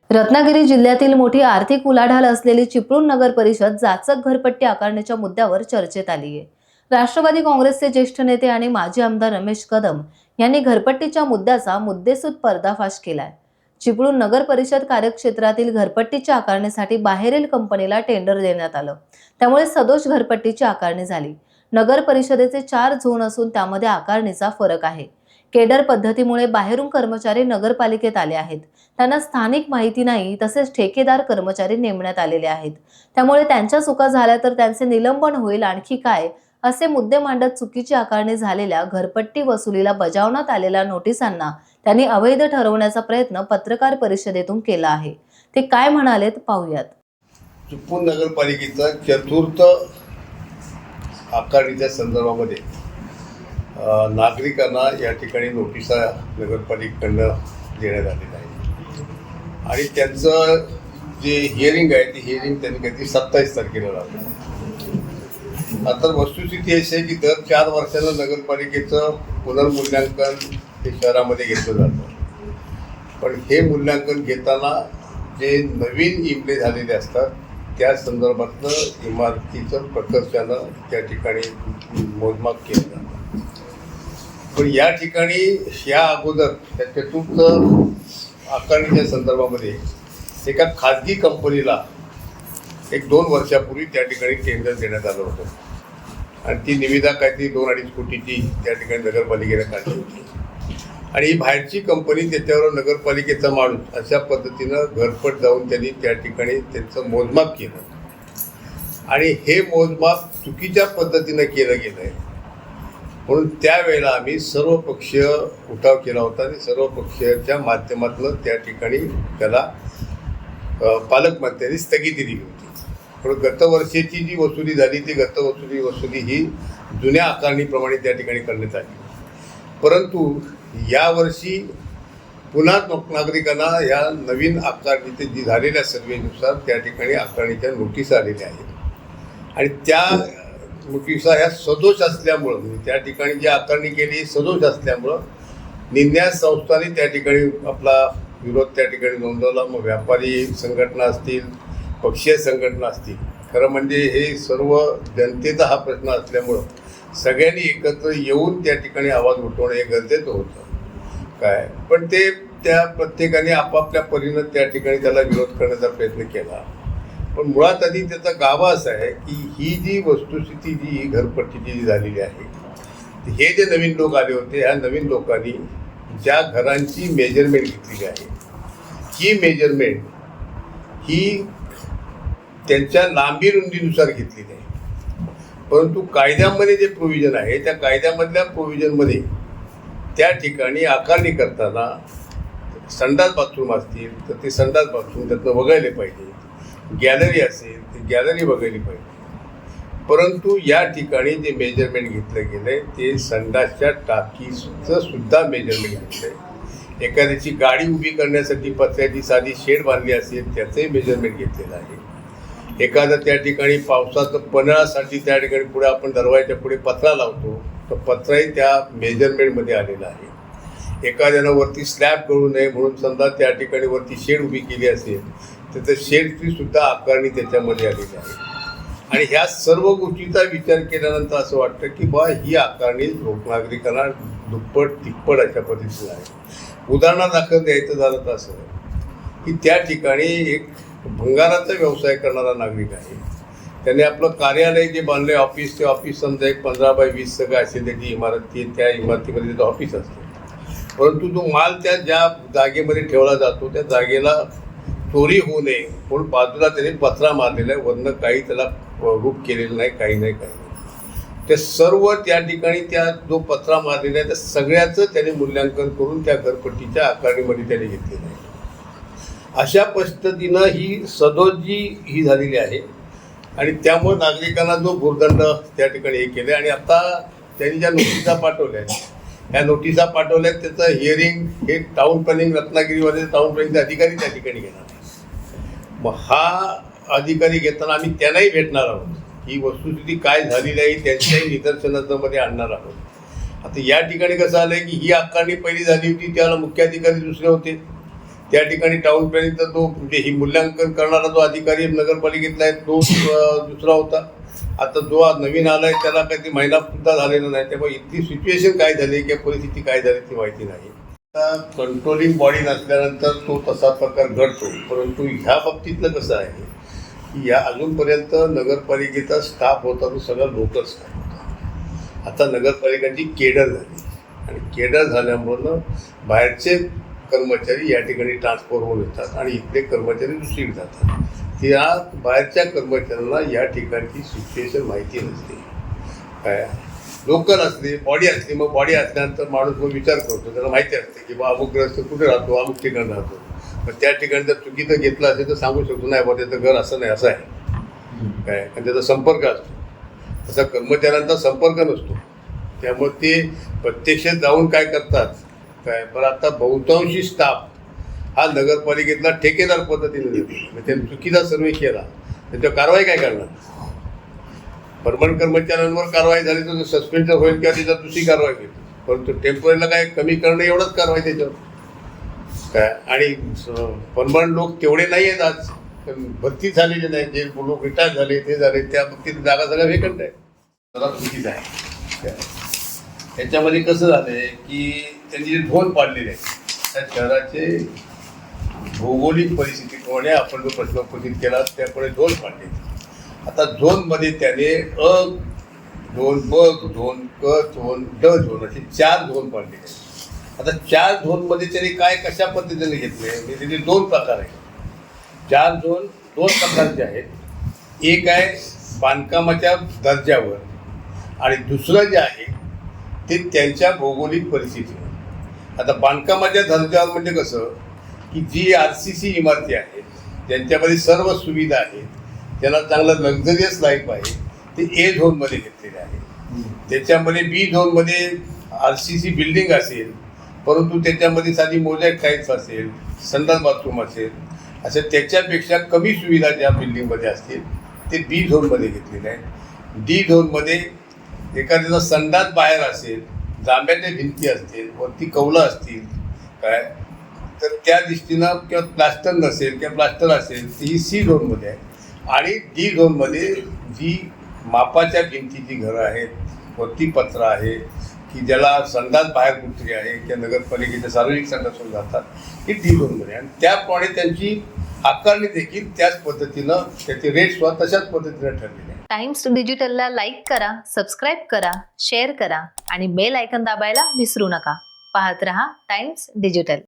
रत्नागिरी जिल्ह्यातील मोठी आर्थिक उलाढाल असलेली चिपळूण नगर परिषद जाचक घरपट्टी आकारण्याच्या मुद्द्यावर चर्चेत आली आहे। राष्ट्रवादी काँग्रेसचे ज्येष्ठ नेते आणि माजी आमदार रमेश कदम यांनी घरपट्टीच्या मुद्द्याचा मुद्देसूद पर्दाफाश केलाय। चिपळूण नगर परिषद कार्यक्षेत्रातील घरपट्टीच्या आकारणीसाठी बाहेरील कंपनीला टेंडर देण्यात आलं, त्यामुळे सदोष घरपट्टीची आकारणी झाली। नगर परिषदेचे 4 झोन असून त्यामध्ये आकारणीचा फरक आहे। केडर पद्धतीमुळे बाहेरून कर्मचारी नगरपालिकेत आले आहेत, त्यांना स्थानिक माहिती नाही, तसेच ठेकेदार कर्मचारी नेमण्यात आलेले आहेत, त्यामुळे त्यांच्या चुका झाल्या तर त्यांचे निलंबन होईल। आणखी काय असे मुद्दे मांडत चुकीची आकारणी झालेल्या घरपट्टी वसुलीला बजावण्यात आलेल्या नोटिसांना त्यांनी अवैध ठरवण्याचा प्रयत्न पत्रकार परिषदेतून केला आहे। ते काय म्हणालेत पाहूयात। चिपळूण नगरपालिकेचा चतुर्थ आकारणीच्या संदर्भामध्ये नागरिकांना या ठिकाणी नोटिसा नगरपालिकेकडनं देण्यात आलेल्या आहे आणि त्यांचं जे हिअरिंग आहे ते हिअरिंग त्यांनी काहीतरी 27 तारखेला लावलं। आता वस्तुस्थिती अशी आहे की दर 4 वर्षांना नगरपालिकेचं पुनर्मूल्यांकन हे शहरामध्ये घेतलं जातं, पण हे मूल्यांकन घेताना जे नवीन इमले झालेले असतात त्या संदर्भातलं इमारतीचं प्रकर्षानं त्या ठिकाणी मोजमाप केलं जातं। पण या ठिकाणी या अगोदर त्या चतुर्थ आकारणीच्या संदर्भामध्ये एका खाजगी कंपनीला 1-2 वर्षापूर्वी त्या ठिकाणी टेंडर देण्यात आलं होतं आणि ती निविदा काहीतरी 2-2.5 कोटीची त्या ठिकाणी नगरपालिकेने काढली होती आणि ही बाहेरची कंपनी त्याच्यावर नगरपालिकेचा माणूस अशा पद्धतीनं घरपट जाऊन त्यांनी त्या ठिकाणी त्यांचं मोजमाप केलं आणि हे मोजमाप चुकीच्या पद्धतीनं केलं गेलं आहे। म्हणून त्यावेळेला आम्ही सर्वपक्षीय उठाव केला होता आणि सर्व पक्षाच्या माध्यमातून त्या ठिकाणी त्याला पालकमंत्र्यांनी स्थगिती दिली होती। पण गतवर्षीची जी वसुली झाली ती वसुली ही जुन्या आकारणीप्रमाणे त्या ठिकाणी करण्यात आली, परंतु यावर्षी पुन्हा नागरिकांना या नवीन आकारणीचे जी झालेल्या सर्वेनुसार त्या ठिकाणी आकारणीच्या नोटीस आलेल्या आहेत आणि त्या नोटिसा ह्या सदोष असल्यामुळं, म्हणजे त्या ठिकाणी जी आकारणी केली सदोष असल्यामुळं निंद्या संस्थांनी त्या ठिकाणी आपला विरोध त्या ठिकाणी नोंदवला। मग व्यापारी संघटना असतील, पक्षीय संघटना असतील, खरं म्हणजे हे सर्व जनतेचा हा प्रश्न असल्यामुळं सगळ्यांनी एकत्र येऊन त्या ठिकाणी आवाज उठवणं हे गरजेचं होतं काय, पण ते त्या प्रत्येकाने आपापल्या परीनं त्या ठिकाणी त्याला विरोध करण्याचा प्रयत्न केला। पण मुळात आधी त्याचा गाभा असा आहे की ही जी वस्तुस्थिती जी घरपट्टीची जी झालेली आहे, हे जे नवीन लोक आले होते ह्या नवीन लोकांनी ज्या घरांची मेजरमेंट घेतलेली आहे ही मेजरमेंट ही त्यांच्या लांबी रुंदीनुसार घेतलेली आहे, परंतु कायद्यामध्ये जे प्रोव्हिजन आहे त्या कायद्यामधल्या प्रोव्हिजनमध्ये त्या ठिकाणी आकारणी करताना संडास बाथरूम असतील तर ते संडास बाथरूम त्यातनं वगळले पाहिजे, गॅलरी असेल ती गॅलरी वगळली पाहिजे, परंतु या ठिकाणी जे मेजरमेंट घेतलं गेलं आहे ते संडासच्या टाकीचं सुद्धा मेजरमेंट घेतलं आहे। एखाद्याची गाडी उभी करण्यासाठी पत्र्याची साधी शेड बांधली असेल त्याचंही मेजरमेंट घेतलेलं आहे। एखादं त्या ठिकाणी पावसाचं पन्हाळ्यासाठी त्या ठिकाणी पुढे आपण दरवाजाच्या पुढे पत्रा लावतो तर पत्राही त्या मेजरमेंटमध्ये आलेला आहे। एखाद्यानं वरती स्लॅब करू नये म्हणून समजा त्या ठिकाणी वरती शेड उभी केली असेल तर त्या शेडची सुद्धा आकारणी त्याच्यामध्ये आलेली आहे आणि ह्या सर्व गोष्टीचा विचार केल्यानंतर असं वाटतं की बा ही आकारणी नागरिकांना दुप्पट तिप्पट अशा पद्धतीनं आहे। उदाहरणादाखल द्यायचं झालं तर असं की त्या ठिकाणी एक भंगाराचा व्यवसाय करणारा नागरिक आहे, त्याने आपलं कार्यालय जे बांधलं आहे ऑफिस, ते ऑफिस समजा एक 15x20 सगळं असेल त्याची इमारत, त्या इमारतीमध्ये त्याचं ऑफिस असतं, परंतु तो माल त्या ज्या जागेमध्ये ठेवला जातो त्या जागेला चोरी होऊ नये म्हणून बाजूला त्याने पत्रा मारलेला आहे, वरनं काही त्याला रूप केलेलं नाही, काही नाही। ते सर्व त्या ठिकाणी त्या जो पत्रा मारलेला आहे त्या सगळ्याचं त्याने मूल्यांकन करून त्या घरपट्टीच्या आकारणीमध्ये त्याने घेतलेलं आहे। अशा पद्धतीनं ही सदोष जी ही झालेली आहे आणि त्यामुळे नागरिकांना जो भुर्दंड त्या ठिकाणी हे केलं आणि आता त्यांनी ज्या नोटिसा पाठवल्या ह्या नोटिसा पाठवल्यात त्याचं हिअरिंग हे टाऊन प्लॅनिंग रत्नागिरीमध्ये टाऊन प्लॅनिंगचे अधिकारी त्या ठिकाणी घेणार आहे। मग हा अधिकारी घेताना आम्ही त्यांनाही भेटणार आहोत, ही वस्तुस्थिती काय झालेली आहे त्यांच्याही निदर्शनामध्ये आणणार आहोत। आता या ठिकाणी कसं आलं की ही आकारणी पहिली झाली होती त्याला मुख्याधिकारी दुसरे होते, त्या ठिकाणी टाउन प्लॅनिंगचा तो म्हणजे ही मूल्यांकन करणारा जो अधिकारी नगरपालिकेतला आहे तो दुसरा होता. आता जो आज नवीन आलाय त्याला काही ती महिना सुद्धा झालेला नाही. त्यामुळे इतकी सिच्युएशन काय झाली किंवा परिस्थिती काय झाली ती माहिती नाही. आता कंट्रोलिंग बॉडी नसल्यानंतर तो तसा प्रकार घडतो. परंतु ह्या बाबतीतलं कसं आहे की या अजूनपर्यंत नगरपालिकेचा स्टाफ होता तो सगळा लोकल स्टाफ होता. आता नगरपालिकांची केडर झाली आणि केडर झाल्यामुळं बाहेरचे कर्मचारी या ठिकाणी ट्रान्सफर होऊन येतात आणि इथले कर्मचारी दुसरीकडे जातात. त्या बाहेरच्या कर्मचाऱ्यांना या ठिकाणची सिच्युएशन माहिती नसते. काय लोकल असले बॉडी असली मग बॉडी असल्यानंतर माणूस मग विचार करतो. त्याला माहिती असते की बा अमुक ग्रस्त कुठे राहतो अमुक ठिकाणी राहतो. मग त्या ठिकाणी जर चुकीचं घेतलं असेल तर सांगू शकतो नाही बा त्याचं घर असं नाही असं आहे काय. आणि त्याचा संपर्क असतो. तसा कर्मचाऱ्यांचा संपर्क नसतो. त्यामुळे ते प्रत्यक्षात जाऊन काय करतात काय. पण आता बहुतांशी स्टाफ हा नगरपालिकेतला ठेकेदार पद्धतीने देतो. त्यांनी चुकीचा सर्वे केला त्याच्यावर कारवाई काय करणार. परमनंट कर्मचाऱ्यांवर कारवाई झाली तर सस्पेन्शन होईल किंवा त्याच्यात दुसरी कारवाई होईल. परंतु टेम्पररीला काय कमी करणं एवढंच कारवाई त्याच्यावर काय. आणि परमनंट लोक तेवढे नाही आहेत आज. भरती झालेले नाही. जे लोक रिटायर झाले ते झाले त्या बाबतीत जागा सगळ्या वेकंट आहे. जरा चुकीचं आहे. त्याच्यामध्ये कसं झालं आहे की त्यांनी जे ढोल पाडलेले आहे त्या शहराचे भौगोलिक परिस्थितीप्रमाणे आपण जो प्रश्न उपस्थित केला त्याप्रमाणे झोन पाडले. आता झोनमध्ये त्याने अ झोन, ब झोन, क झोन, ड झोन असे 4 झोन पाडले. आता 4 झोनमध्ये त्याने काय कशा पद्धतीने घेतले म्हणजे त्याचे 2 प्रकार आहेत. 4 झोन 2 प्रकारचे आहेत. एक आहे बांधकामाच्या दर्जावर आणि दुसरं जे आहे ते त्यांच्या भौगोलिक परिस्थितीवर. आता बांधकामाच्या दर्जावर म्हणजे कसं की जी RCC इमारती आहेत ज्यांच्यामध्ये सर्व सुविधा आहेत ज्यांना चांगलं लक्झरियस लाईफ आहे ते ए झोनमध्ये घेतलेले आहे. त्याच्यामध्ये बी झोनमध्ये RCC बिल्डिंग असेल परंतु त्याच्यामध्ये साधी मोझॅक टाईल्स असेल संडास बाथरूम असेल असं त्याच्यापेक्षा कमी सुविधा ज्या बिल्डिंगमध्ये असतील ते बी झोनमध्ये घेतलेले आहे. डी झोनमध्ये एखाद्याचा संडास बाहेर असेल जांभ्याच्या भिंती असतील वरती कौलं असतील काय तर त्या दृष्टीनं किंवा प्लास्टर नसेल किंवा प्लास्टर असेल तर ही सी झोनमध्ये आहे. आणि डी झोनमध्ये जी मापाच्या भिंतीची घरं आहेत वरती पत्र आहे की ज्याला संडास बाहेर कुठली आहे किंवा नगरपालिकेच्या सार्वजनिक संडासून जातात ही डी झोनमध्ये. आणि त्याप्रमाणे त्यांची आकारणी देखील त्याच पद्धतीनं त्याचे रेट सुद्धा तशाच पद्धतीनं ठरलेले आहे. टाइम्स डिजिटलला लाईक करा, सबस्क्राईब करा, शेअर करा आणि बेल आयकॉन दाबायला विसरू नका. पाहत रहा टाइम्स डिजिटल.